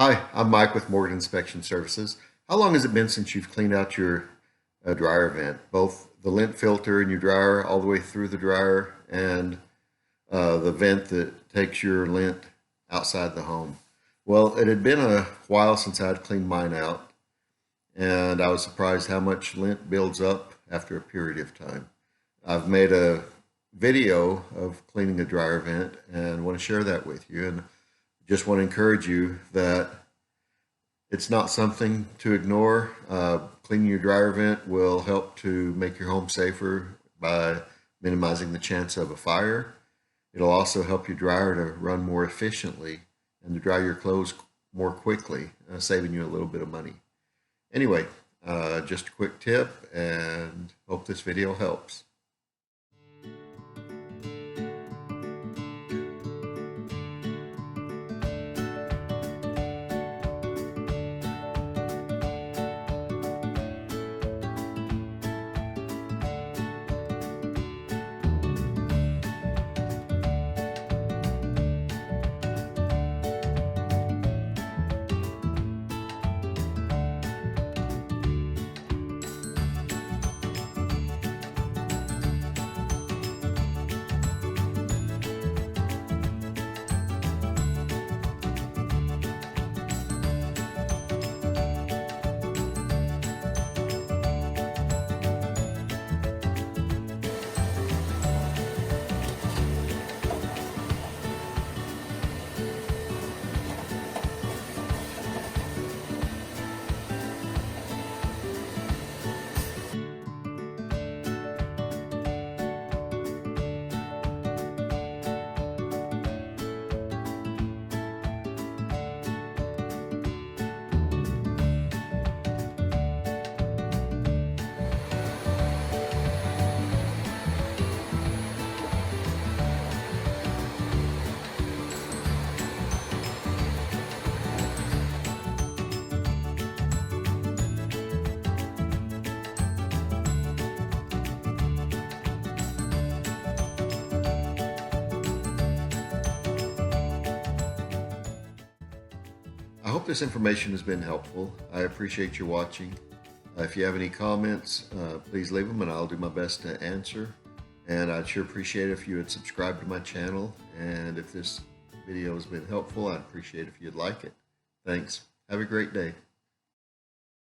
Hi, I'm Mike with Morgan Inspection Services. How long has it been since you've cleaned out your dryer vent, both the lint filter in your dryer all the way through the dryer and the vent that takes your lint outside the home? Well, it had been a while since I'd cleaned mine out, and I was surprised how much lint builds up after a period of time. I've made a video of cleaning a dryer vent and want to share that with you. And just want to encourage you that it's not something to ignore. Cleaning your dryer vent will help to make your home safer by minimizing the chance of a fire. It'll also help your dryer to run more efficiently and to dry your clothes more quickly, saving you a little bit of money. Anyway, just a quick tip, and hope this video helps. I hope this information has been helpful. I appreciate you watching. If you have any comments, please leave them and I'll do my best to answer. And I'd sure appreciate it if you would subscribe to my channel. And if this video has been helpful, I'd appreciate it if you'd like it. Thanks. Have a great day.